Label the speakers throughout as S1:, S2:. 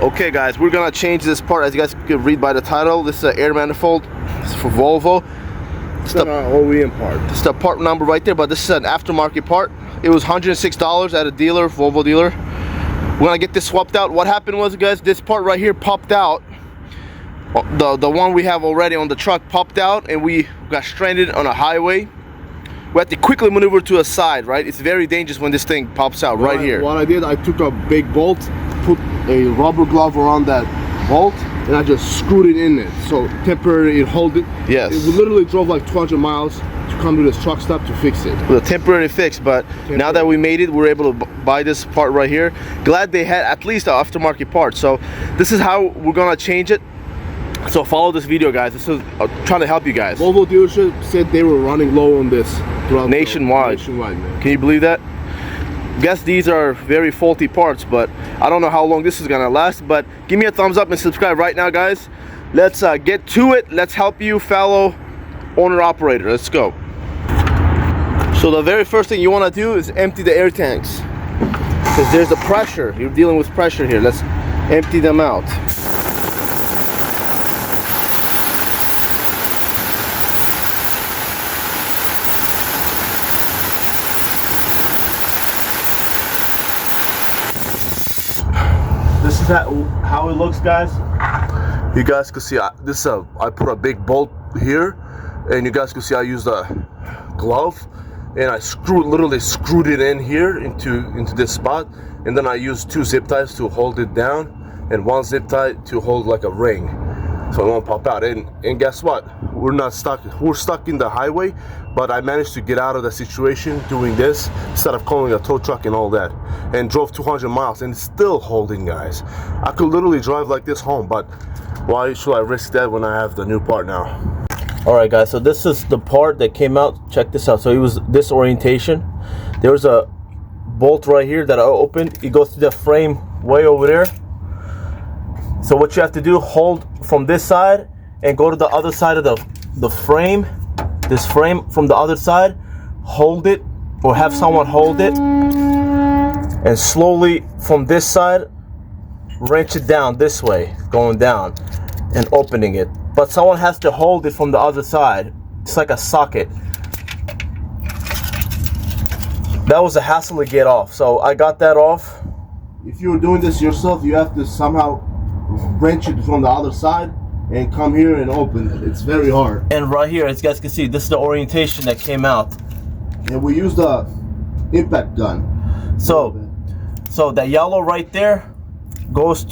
S1: Okay guys, we're gonna change this part. As you guys can read by the title, this is an air manifold. It's for Volvo.
S2: It's the OEM part.
S1: It's the part number right there, but this is an aftermarket part. It was $106 at a dealer, Volvo dealer. We're gonna get this swapped out. What happened was, guys, this part right here popped out. The one we have already on the truck popped out, and we got stranded on a highway. We had to quickly maneuver to a side, right? It's very dangerous when this thing pops out right here.
S2: What I did, I took a big bolt, put a rubber glove around that bolt, and I just screwed it in it. So temporarily it hold it.
S1: Yes.
S2: We literally drove like 200 miles to come to this truck stop to fix it.
S1: With a temporary fix, but now that we made it, we're able to buy this part right here. Glad they had at least an aftermarket part. So this is how we're gonna change it. So follow this video, guys. This is trying to help you guys.
S2: Volvo dealership said they were running low on this throughout
S1: nationwide.
S2: Man.
S1: Can you believe that? Guess these are very faulty parts, but I don't know how long this is gonna last. But give me a thumbs up and subscribe right now, guys. Let's get to it. Let's help you, fellow owner operator. Let's go. So the very first thing you want to do is empty the air tanks, because there's the pressure. You're dealing with pressure here. Let's empty them out. This is how it looks, guys. You guys can see this. I put a big bolt here, and you guys can see I used a glove, and I literally screwed it in here into this spot, and then I used 2 zip ties to hold it down, and 1 zip tie to hold like a ring, so it won't pop out. And guess what? We're not stuck. We're stuck in the highway, but I managed to get out of the situation doing this instead of calling a tow truck and all that, and drove 200 miles and it's still holding, guys. I could literally drive like this home, but why should I risk that when I have the new part now? All right, guys, so this is the part that came out. Check this out. So it was this orientation. There was a bolt right here that I opened. It goes to the frame way over there. So what you have to do, hold from this side and go to the other side of the frame, this frame from the other side, hold it, or have someone hold it, and slowly from this side wrench it down this way, going down and opening it. But someone has to hold it from the other side. It's like a socket. That was a hassle to get off, so I got that off. If you're doing this yourself, you have to somehow wrench it from the other side and come here and open it. It's very hard. And right here, as you guys can see, this is the orientation that came out. And we used the impact gun. So that yellow right there goes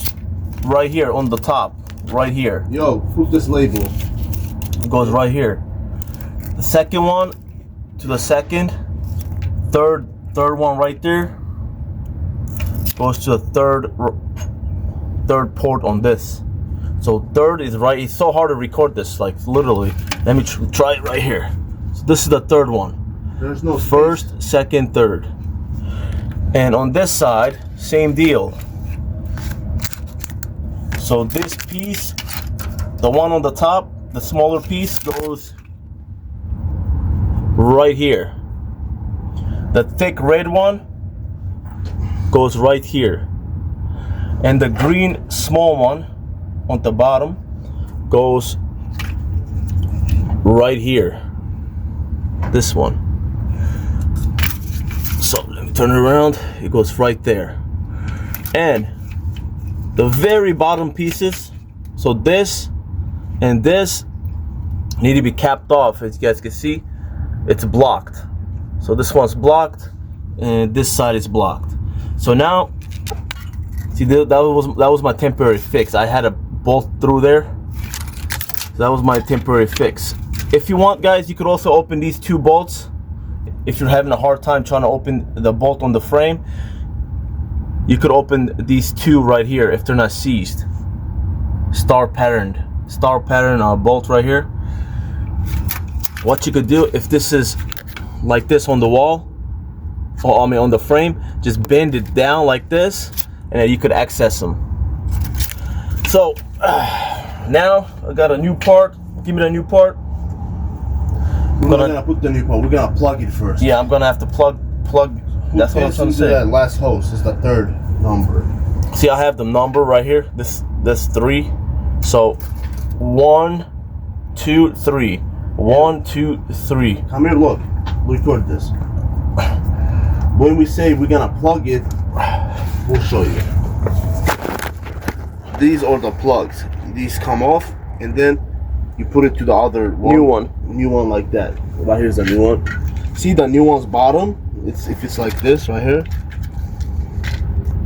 S1: right here on the top, right here. Yo, put this label. It goes right here. The second one to the second, third one right there goes to the third port on this. So third is right. It's so hard to record this, like literally. Let me try it right here. So this is the third one. There's no first, space. Second, third. And on this side, same deal. So this piece, the one on the top, the smaller piece goes right here. The thick red one goes right here. And the green small one on the bottom goes right here. This one. So let me turn it around. It goes right there. And the very bottom pieces, so this and this, need to be capped off. As you guys can see, it's blocked. So this one's blocked and this side is blocked. So now, see, that was my temporary fix. I had a bolt through there. So that was my temporary fix. If you want, guys, you could also open these 2 bolts. If you're having a hard time trying to open the bolt on the frame, you could open these 2 right here if they're not seized. Star pattern bolt right here. What you could do, if this is like this on the wall, or I mean on the frame, just bend it down like this, and then you could access them. So now I got a new part. Give me the new part. We're gonna put the new part. We're gonna plug it first. Yeah, I'm gonna have to plug. That's what I'm trying to say. That last hose is the 3rd number. See, I have the number right here. This 3. So 1, 2, 3. 1, 2, 3.
S2: Come here, look. Record this. When we say we're gonna plug it, we'll show you. These are the plugs. These come off, and then you put it to the other one. New one like that. Right here's the new one. See the new one's bottom? If it's like this right here,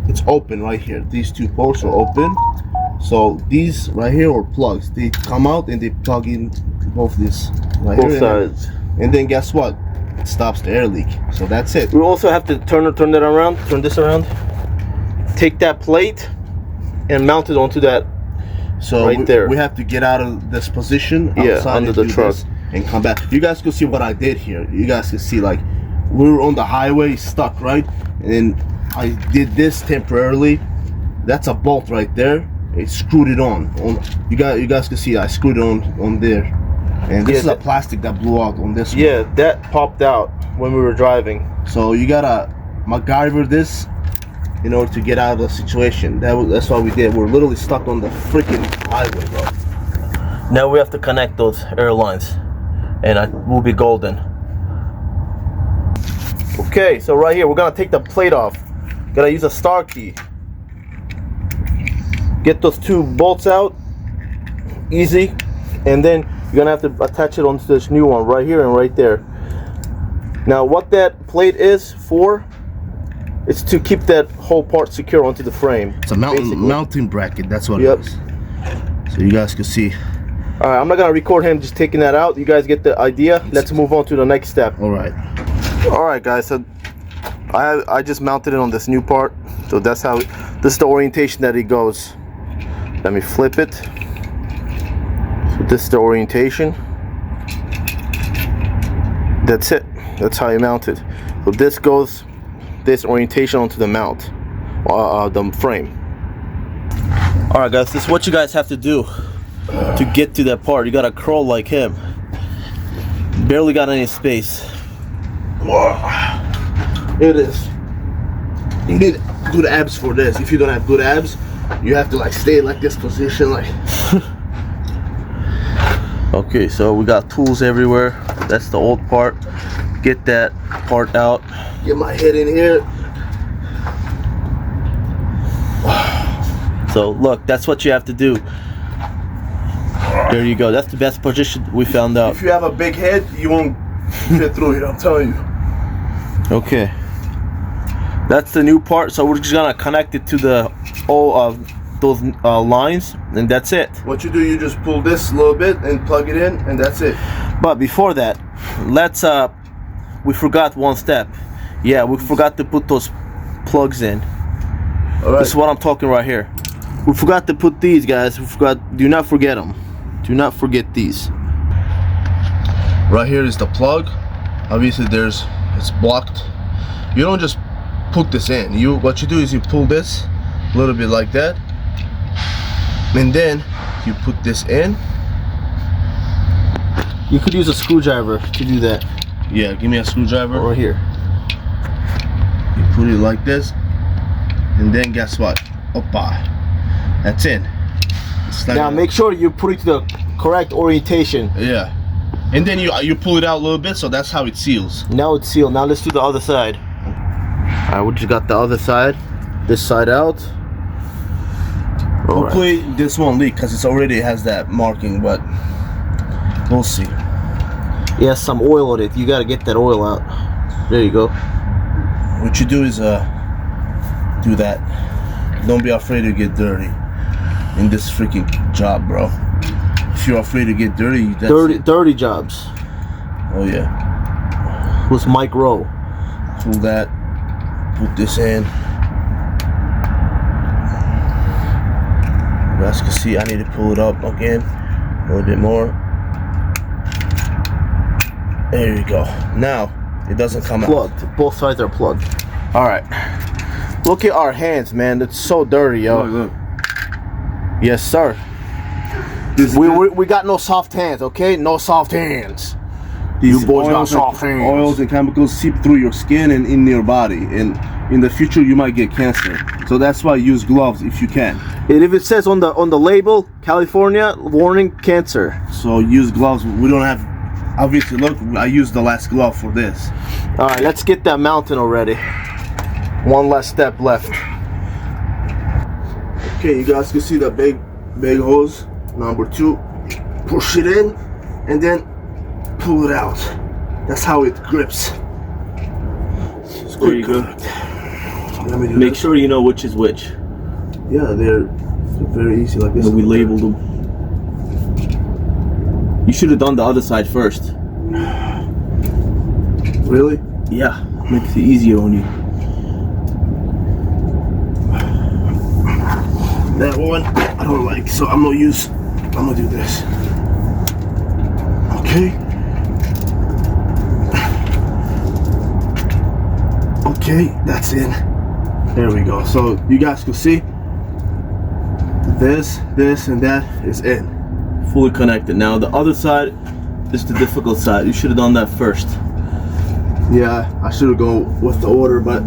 S2: it's open right here. These two ports are open. So these right here are plugs. They come out and they plug in both these right
S1: both
S2: here.
S1: Sides.
S2: And then guess what? It stops the air leak. So that's it.
S1: We also have to turn that around. Turn this around. Take that plate and mount it onto that.
S2: So
S1: right there.
S2: We have to get out of this position.
S1: Yeah, under the truck.
S2: And come back. You guys can see what I did here. You guys can see, like, we were on the highway stuck, right? And then I did this temporarily. That's a bolt right there. It screwed it on. You guys can see I screwed it on there. And this is a plastic that blew out on this one.
S1: Yeah, that popped out when we were driving.
S2: So you gotta MacGyver this in order to get out of the situation. That's what we did. We're literally stuck on the freaking highway, bro.
S1: Now we have to connect those airlines, and we'll be golden. Okay, so right here we're gonna take the plate off. Gotta use a star key. Get those 2 bolts out, easy, and then you're gonna have to attach it onto this new one right here and right there. Now what that plate is for, it's to keep that whole part secure onto the frame.
S2: It's a mounting bracket, that's what it is. So you guys can see.
S1: Alright, I'm not gonna record him just taking that out. You guys get the idea. Let's move on to the next step. Alright guys, so I just mounted it on this new part. So that's how, this is the orientation that it goes. Let me flip it. So this is the orientation. That's it. That's how you mount it. So this goes, this orientation onto the mount, the frame. Alright guys, this is what you guys have to do to get to that part. You gotta crawl like him. Barely got any space.
S2: It is. You need good abs for this. If you don't have good abs, you have to like stay in like this position, like.
S1: Okay, so we got tools everywhere. That's the old part. Get that part out.
S2: Get my head in here.
S1: So look, that's what you have to do. There you go. That's the best position we found out.
S2: If you have a big head, you won't fit through here, I'm telling you.
S1: Okay. That's the new part. So we're just gonna connect it to the all of those lines, and that's it.
S2: What you do, you just pull this a little bit and plug it in, and that's it.
S1: But before that, let's we forgot one step. Yeah, we forgot to put those plugs in. All right. This is what I'm talking right here. We forgot to put these, guys. We forgot. Do not forget them. Do not forget these.
S2: Right here is the plug. Obviously, it's blocked. You don't just put this in. What you do is you pull this a little bit like that, and then you put this in.
S1: You could use a screwdriver to do that.
S2: Yeah, give me a screwdriver.
S1: Right here.
S2: You put it like this, and then guess what? Oppa. That's it.
S1: Now make sure you put it to the correct orientation.
S2: Yeah. And then you pull it out a little bit, so that's how it seals.
S1: Now it's sealed. Now let's do the other side. Alright, we just got the other side. This side out.
S2: Hopefully this won't leak because it already has that marking, but we'll see.
S1: Yeah, some oil on it. You gotta get that oil out. There you go.
S2: What you do is do that. Don't be afraid to get dirty in this freaking job, bro. If you're afraid to get dirty, that's
S1: dirty jobs.
S2: Oh yeah.
S1: Who's Mike Rowe?
S2: Pull that. Put this in. You guys can see I need to pull it up again a little bit more. There you go. Now it doesn't come
S1: plugged.
S2: out.
S1: Both sides are plugged. All right. Look at our hands, man. It's so dirty, yo.
S2: Look.
S1: Yes, sir. We got no soft hands, okay? No soft hands.
S2: You boys got soft hands. Oils and chemicals seep through your skin and in your body, and in the future you might get cancer. So that's why use gloves if you can.
S3: And if it says on the label, California, warning, cancer.
S2: So use gloves. We don't have, obviously, look, I used the last glove for this.
S3: All right, let's get that mounted already. One last step left.
S2: Okay, you guys can see the big hose. Number 2, push it in and then pull it out. That's how it grips.
S3: There you go.
S2: Let me do
S3: Make
S2: this.
S3: sure you know which is which.
S2: Yeah, they're very easy like this.
S3: We labeled them. You should have done the other side first.
S2: Really?
S3: Yeah, makes it easier on you.
S2: That one I don't like, so I'm gonna do this. Okay. Okay, that's in. There we go. So you guys can see this, and that is in.
S3: Fully connected. Now the other side is the difficult side. You should have done that first.
S2: Yeah, I should have gone with the order, but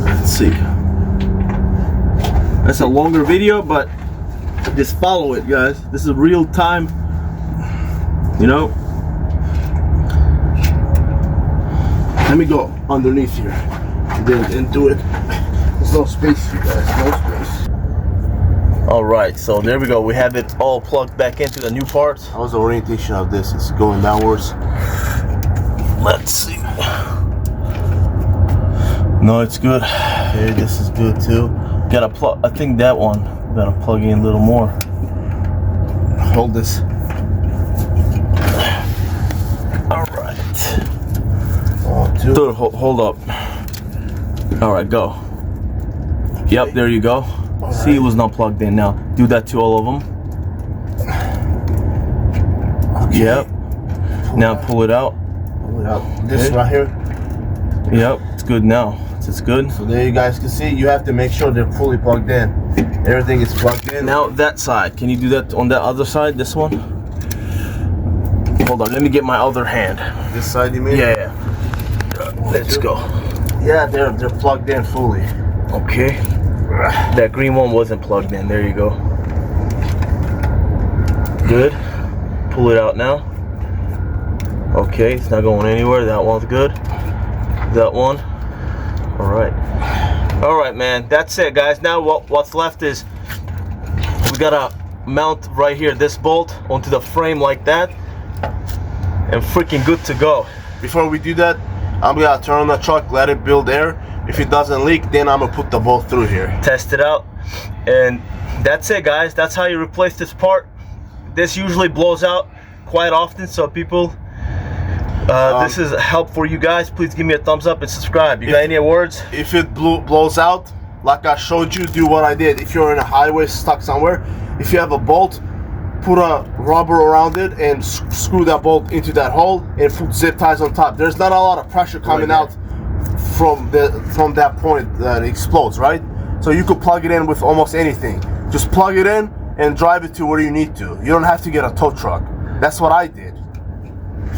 S3: Let's see. That's a longer video, but just follow it, guys. This is real time. You know.
S2: let me go underneath here and do it. There's no space, you guys. No space.
S3: All right, so there we go. We have it all plugged back into the new parts.
S2: How's the orientation of this? It's going downwards.
S3: Let's see. No, it's good.
S2: Okay, this is good too.
S3: Gotta plug. I think that one. Gotta plug in a little more.
S2: Hold this.
S3: All right.
S2: 1, 2.
S3: Dude, hold up. All right, go. Yep, there you go. See, it was not plugged in. Now do that to all of them.
S2: Okay.
S3: Yep. Now pull it out.
S2: Pull it out. This
S3: Okay.
S2: right here.
S3: Yep, it's good now. It's good.
S2: So there you guys can see, you have to make sure they're fully plugged in. Everything is plugged in.
S3: Now that side. Can you do that on that other side? This one. Hold on. Let me get my other hand.
S2: This side, you mean?
S3: Yeah. Let's go.
S2: Yeah, they're plugged in fully.
S3: Okay. That green one wasn't plugged in. There you go. Good. Pull it out now. Okay, it's not going anywhere. That one's good. That one. All right. All right, man. That's it, guys. Now what's left is we gotta mount right here this bolt onto the frame like that, and freaking good to go.
S2: Before we do that, I'm gonna turn on the truck, let it build air. If it doesn't leak, then I'm gonna put the bolt through here.
S3: Test it out, and that's it, guys. That's how you replace this part. This usually blows out quite often, so people, this is help for you guys. Please give me a thumbs up and subscribe. You got any words?
S2: If it blows out, like I showed you, do what I did. If you're in a highway stuck somewhere, if you have a bolt, put a rubber around it and screw that bolt into that hole and put zip ties on top. There's not a lot of pressure coming out from that point that it explodes, right? So you could plug it in with almost anything. Just plug it in and drive it to where you need to. You don't have to get a tow truck. That's what I did.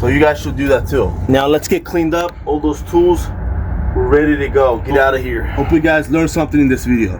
S2: So you guys should do that too.
S3: Now let's get cleaned up. All those tools, we're ready to go. Get out of here.
S2: Hope you guys learned something in this video.